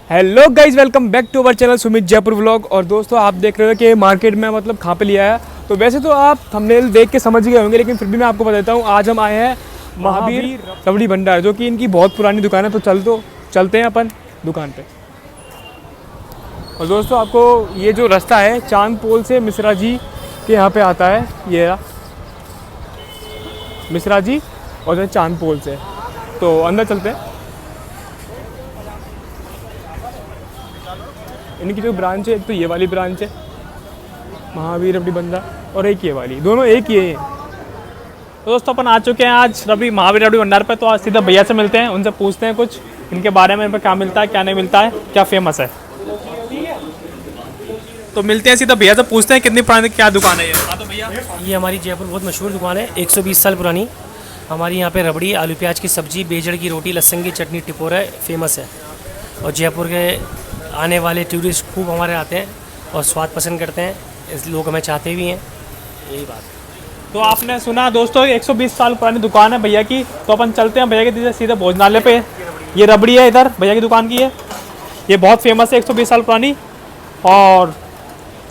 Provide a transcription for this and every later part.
Hello guys, welcome back to our channel Sumit Jaipur vlog. और दोस्तों आप देख रहे हो कि मार्केट में मतलब कहाँ पे लिया है। तो वैसे तो आप थंबनेल देख के समझ गए होंगे, लेकिन फिर भी मैं आपको बताता हूँ। आज हम आए हैं महावीर रबड़ी भंडार, जो कि इनकी बहुत पुरानी दुकान है। तो चलते हैं अपन दुकान पे। और दोस्तों आपको ये जो रास्ता है चांदपोल से मिश्रा जी के यहाँ पे आता है, ये मिश्रा जी और चांदपोल से। तो अंदर चलते हैं। इनकी जो ब्रांच है, एक तो ये वाली ब्रांच है महावीर रबड़ी भंडार, और एक ये वाली, दोनों एक ही है। तो दोस्तों अपन आ चुके हैं आज महावीर रबड़ी भंडार पे। तो आज सीधा भैया से मिलते हैं, उनसे पूछते हैं कुछ इनके बारे में, इन पर क्या मिलता है क्या नहीं मिलता है, क्या फेमस है। तो मिलते हैं सीधा भैया से, पूछते हैं कितनी पुरानी क्या दुकान है ये। हाँ तो भैया, ये हमारी जयपुर बहुत मशहूर दुकान है, 120 साल पुरानी। हमारी यहाँ पे रबड़ी, आलू प्याज की सब्जी, बेजड़ की रोटी, लहसुन की चटनी, टिपोरा फेमस है। और जयपुर के आने वाले टूरिस्ट खूब हमारे आते हैं और स्वाद पसंद करते हैं, इस लोग हमें चाहते भी हैं, यही बात। तो आपने सुना दोस्तों 120 साल पुरानी दुकान है भैया की। तो अपन चलते हैं भैया के सीधे भोजनालय पे। ये रबड़ी है इधर भैया की दुकान की है, ये बहुत फेमस है, 120 साल पुरानी। और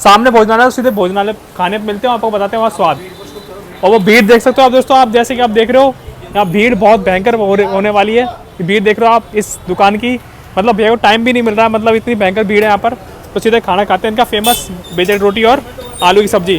सामने भोजनालय, सीधे भोजनालय खाने मिलते हैं, आपको बताते हैं वहाँ स्वाद। और वो भीड़ देख सकते हो आप दोस्तों, आप जैसे कि आप देख रहे हो यहाँ भीड़ बहुत भयंकर होने वाली है। भीड़ देख रहे हो आप इस दुकान की, मतलब भैया को टाइम भी नहीं मिल रहा है, मतलब इतनी भयंकर भीड़ है यहाँ पर। तो सीधे खाना खाते हैं इनका फेमस बेजड़ रोटी और आलू की सब्जी।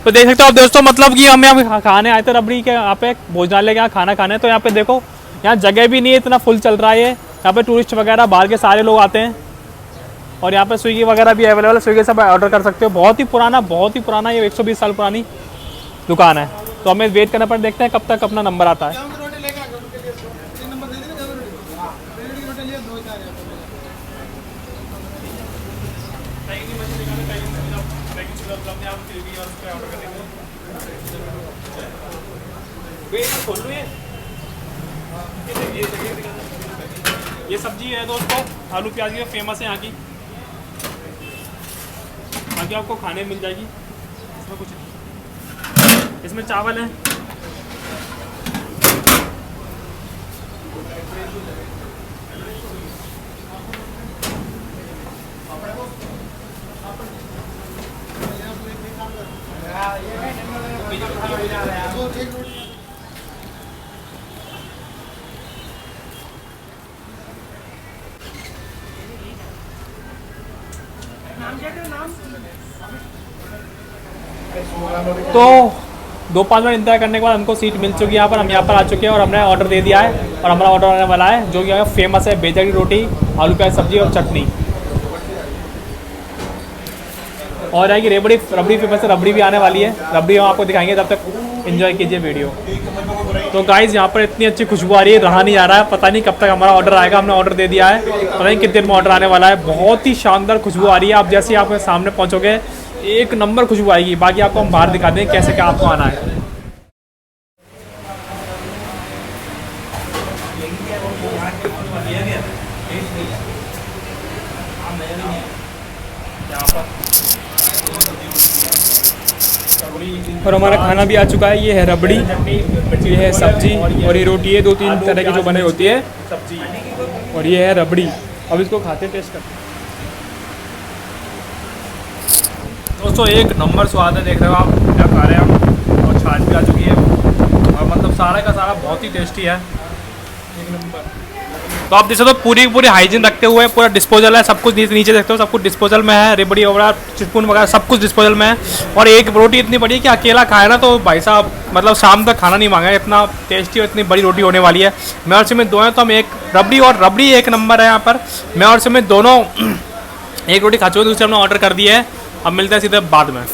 तो देख सकते हो आप दोस्तों, मतलब कि हम यहाँ खाने आए थे रबड़ी के यहाँ पे भोजनालय के यहाँ खाना खाने। तो यहाँ पे देखो, यहाँ जगह भी नहीं है, इतना फुल चल रहा है ये। यहाँ पे टूरिस्ट वगैरह बाहर के सारे लोग आते हैं। और यहाँ पे स्विगी वगैरह भी अवेलेबल है, स्विगी से ऑर्डर कर सकते हो। बहुत ही पुराना ये 120 साल पुरानी दुकान है। तो हमें वेट करना पड़ता, देखते हैं कब तक अपना नंबर आता है। ये सब्जी है दोस्तों आलू प्याज की, फेमस है यहाँ की। बाकी आपको खाने मिल जाएगी। इसमें कुछ नहीं, इसमें चावल है, तो 2-5 मिनट इंतजार करने के बाद हमको सीट मिल चुकी है यहाँ पर। हम यहाँ पर आ चुके हैं और हमने ऑर्डर दे दिया है। और हमारा ऑर्डर आने वाला है, जो कि फेमस है बेजड़ की रोटी, आलू प्याज सब्जी और चटनी। और आएगी रबड़ी फेमस है, रबड़ी भी आने वाली है। रबड़ी हम आपको दिखाएंगे, तब तक एंजॉय कीजिए वीडियो। तो गाइज़ यहाँ पर इतनी अच्छी खुशबू आ रही है, रहा नहीं आ रहा है। पता नहीं कब तक हमारा ऑर्डर आएगा, हमने ऑर्डर दे दिया है, पता नहीं कितने देर में ऑर्डर आने वाला है। बहुत ही शानदार खुशबू आ रही है। आप जैसे ही आप सामने पहुँचोगे एक नंबर खुशबू आएगी। बाकी आपको हम बाहर दिखा दें कैसे क्या आपको आना है। और हमारा खाना भी आ चुका है। ये है रबड़ी, ये है सब्जी और ये रोटी है। 2-3 तरह की जो बने होती है सब्जी, और ये है रबड़ी। अब इसको खाते टेस्ट करते हैं। दोस्तों एक नंबर स्वाद है, देख रहे हो आप क्या खा रहे हैं हम। और छाछ भी आ चुकी है, और मतलब सारा का सारा बहुत ही टेस्टी है, एक नंबर। तो आप देख सकते हो पूरी हाइजीन रखते हुए, पूरा डिस्पोजल है, सब कुछ नीचे देखते हो, सब कुछ डिस्पोजल में है। रबड़ी वगैरह, चिकन वगैरह सब कुछ डिस्पोजल में है। और एक रोटी इतनी बड़ी है कि अकेला खाए ना तो भाई साहब मतलब शाम तक खाना नहीं मांगा, इतना टेस्टी और इतनी बड़ी रोटी होने वाली है। मैं और सिमित दो हैं, तो हम एक रबड़ी एक नंबर है यहाँ पर। मैं और सिमित दोनों एक रोटी खा चुके, दूसरी हमने ऑर्डर कर दी है। अब मिलते हैं सीधे बाद में।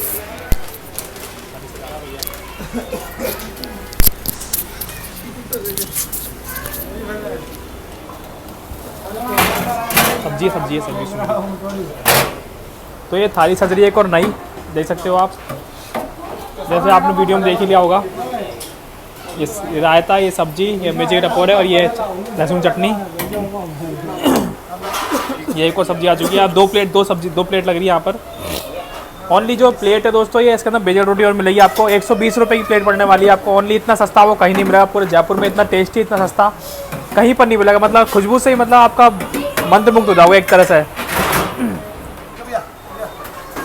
सब्जी तो ये थाली सज रही है एक और नई, देख सकते हो आप, जैसे आपने वीडियो में देख ही लिया होगा। ये रायता, ये सब्जी, ये मिर्ची के टपोरे और ये लहसुन चटनी। ये एक और सब्जी आ चुकी है। आप 2 प्लेट लग रही है यहाँ पर। ओनली जो प्लेट है दोस्तों ये इसके अंदर बेजड़ रोटी और मिलेगी आपको 120 रुपये की प्लेट पड़ने वाली है आपको। ओनली इतना सस्ता वो कहीं नहीं मिलेगा पूरे जयपुर में, इतना टेस्टी इतना सस्ता कहीं पर नहीं मिलेगा। मतलब खुशबू से ही मतलब आपका मंत्रमुग्ध हो जाओगे एक तरह से।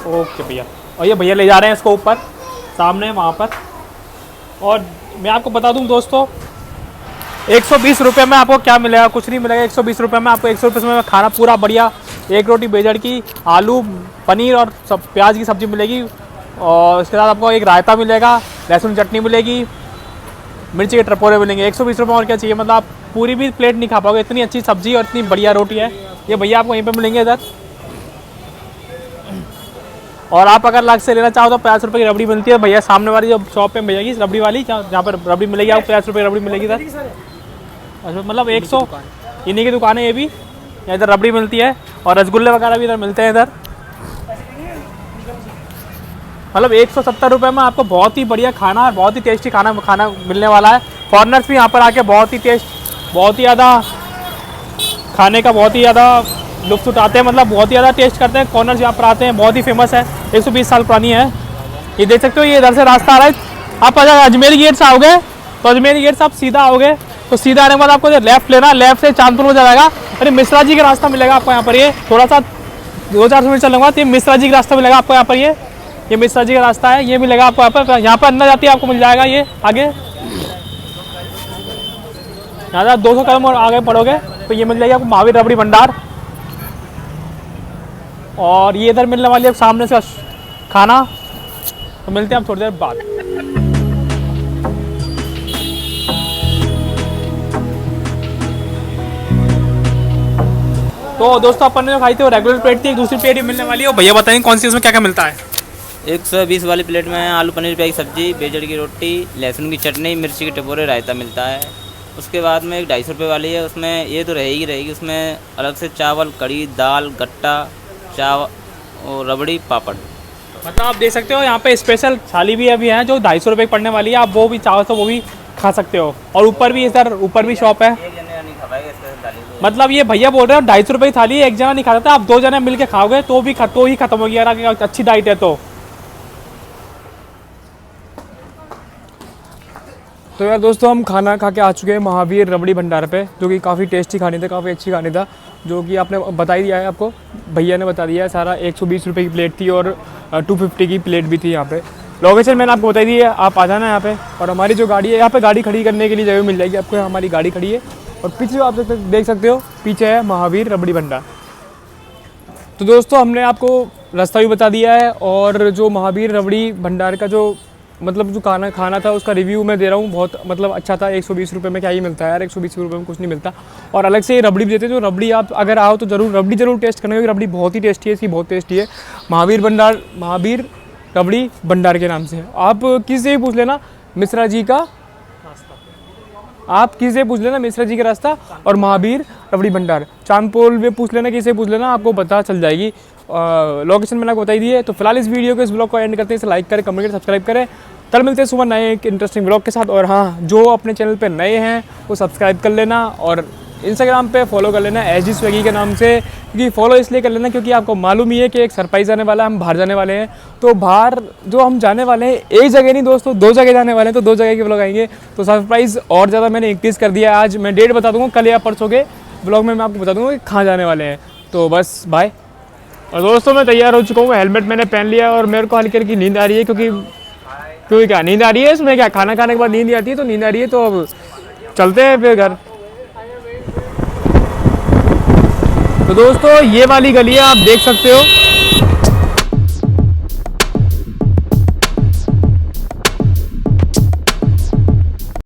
ओके भैया, और ये भैया ले जा रहे हैं इसको ऊपर सामने वहाँ पर। और मैं आपको बता दूँ दोस्तों 120 रुपये में आपको क्या मिलेगा, कुछ नहीं मिलेगा। 120 रुपये में आपको 100 रुपये में खाना पूरा बढ़िया, एक रोटी बेजड़ की, आलू पनीर और सब प्याज की सब्ज़ी मिलेगी। और इसके साथ आपको एक रायता मिलेगा, लहसुन चटनी मिलेगी, मिर्ची के टपोरे मिलेंगे। 120 रुपये और क्या चाहिए। मतलब आप पूरी भी प्लेट नहीं खा पाओगे, इतनी अच्छी सब्ज़ी और इतनी बढ़िया रोटी है। ये भैया आपको यहीं पर मिलेंगे इधर। और आप अगर अलग से लेना चाहो तो 50 रुपये की रबड़ी मिलती है भैया सामने वाली जो शॉप पे भैया की रबड़ी वाली, जहाँ पर रबड़ी मिलेगी आपको 50 रुपये की रबड़ी मिलेगी इधर। अच्छा मतलब 100 इन्हीं की दुकान है ये भी, इधर रबड़ी मिलती है और रसगुल्ले वगैरह भी इधर मिलते हैं इधर। मतलब 170 रुपये में आपको बहुत ही बढ़िया खाना, बहुत ही टेस्टी खाना मिलने वाला है। फॉरनर्स भी यहाँ पर आके बहुत ही ज़्यादा खाने का बहुत ही ज़्यादा लुत्फ़ उठाते हैं, मतलब बहुत ही ज़्यादा टेस्ट करते हैं। कॉर्नर्स यहाँ पर आते हैं, बहुत ही फेमस है, 120 साल पुरानी है। ये देख सकते हो, ये इधर से रास्ता आ रहा है। आप अगर अजमेरी गेट से आओगे तो अजमेरी गेट से आप सीधा आओगे तो सीधा आने के बाद आपको लेफ्ट लेना, लेफ्ट से चांदपुर हो जाएगा। अरे मिश्रा जी का रास्ता मिलेगा आपको यहाँ पर। ये थोड़ा सा 2-4 मिनट चलूँगा तो ये मिश्रा जी का रास्ता मिलेगा आपको यहाँ पर। ये मिश्रा जी का रास्ता है, ये मिलेगा आपको यहाँ पर। यहाँ पर अंदर जाती है आपको मिल जाएगा ये आगे, यहाँ से 200 कदम और आगे पढ़ोगे तो ये मिल जाएगी आपको महावीर रबड़ी भंडार। और ये इधर मिलने वाली है सामने से खाना। तो मिलते हैं हम थोड़ी देर बाद। तो दोस्तों अपन ने जो खाई थी वो रेगुलर प्लेट थी, एक दूसरी प्लेट भी मिलने वाली है। भैया बताएंगे कौन सी इसमें क्या क्या मिलता है। 120 वाली प्लेट में आलू पनीर प्याज की सब्जी, बेजड़ की रोटी, लहसुन की चटनी, मिर्ची के टपोरे, रायता मिलता है। उसके बाद में एक 250 रुपये वाली है, उसमें ये तो रहेगी उसमें अलग से चावल, कड़ी, दाल, गट्टा, चावल और रबड़ी, पापड़। मतलब आप देख सकते हो यहाँ पे स्पेशल थाली भी अभी है जो 250 रुपये पड़ने वाली है। आप वो भी चाहो तो वो भी खा सकते हो। और ऊपर भी इधर ऊपर भी शॉप है। मतलब ये भैया बोल रहे हो 250 रुपये की थाली एक जना नहीं खा सकता, आप 2 जने मिल के खाओगे तो ही खत्म होगी अगर अच्छी डाइट है तो यार दोस्तों हम खाना खा के आ चुके हैं महावीर रबड़ी भंडार पे, जो कि काफ़ी टेस्टी खाने था, काफ़ी अच्छी खाने था, जो कि आपने बता ही दिया है, आपको भैया ने बता दिया है सारा। 120 रुपये की प्लेट थी और 250 की प्लेट भी थी यहाँ पे। लोकेशन मैंने आपको बता दी है, आप आ जाना यहाँ पे। और हमारी जो गाड़ी है यहाँ पे गाड़ी खड़ी करने के लिए जगह मिल जाएगी आपको, हमारी गाड़ी खड़ी है। और पीछे जो आप देख सकते हो पीछे है महावीर रबड़ी भंडार। तो दोस्तों हमने आपको रास्ता भी बता दिया है और जो महावीर रबड़ी भंडार का जो मतलब जो खाना था उसका रिव्यू मैं दे रहा हूँ, बहुत मतलब अच्छा था। 120 रुपये में क्या ही मिलता है यार, 120 रुपये में कुछ नहीं मिलता। और अलग से रबड़ी भी देते हैं, जो रबड़ी आप अगर आओ तो रबड़ी जरूर टेस्ट करना, क्योंकि रबड़ी बहुत ही टेस्टी है, इसकी बहुत टेस्टी है। महावीर रबड़ी भंडार के नाम से है। आप किसी से भी पूछ लेना मिश्रा जी का रास्ता और महावीर रबड़ी भंडार, चांदपोल में पूछ लेना, किसी से पूछ लेना, आपको पता चल जाएगी। लोकेशन मैंने आपको बताई दी है। तो फिलहाल इस वीडियो को, इस ब्लॉग को एंड करते हैं। इसे लाइक करें, कमेंट करें, सब्सक्राइब करें। कल मिलते हैं सुबह नए एक इंटरेस्टिंग ब्लॉग के साथ। और हाँ, जो अपने चैनल पे नए हैं वो सब्सक्राइब कर लेना और इंस्टाग्राम पे फॉलो कर लेना SG Swaggy के नाम से। क्योंकि फॉलो इसलिए कर लेना क्योंकि आपको मालूम ही है कि एक सरप्राइज़ आने वाला है, हम बाहर जाने वाले हैं। तो बाहर जो हम जाने वाले हैं, एक जगह नहीं दोस्तों, 2 जगह जाने वाले हैं, तो 2 जगह के ब्लॉग आएंगे। तो सरप्राइज़ और ज़्यादा मैंने इंक्रीज़ कर दिया है। आज मैं डेट बता दूँगा, कल या परसों के ब्लॉग में मैं आपको बता दूँगा कि कहाँ जाने वाले हैं। तो बस बाय। और दोस्तों मैं तैयार हो चुका हूँ, हेलमेट मैंने पहन लिया और मेरे को हल्की हल्की नींद आ रही है। क्योंकि क्या नींद आ रही है इसमें, क्या खाना खाने के बाद नींद आती है, तो नींद आ रही है। तो अब चलते हैं फिर घर। तो दोस्तों ये वाली गली है, आप देख सकते हो।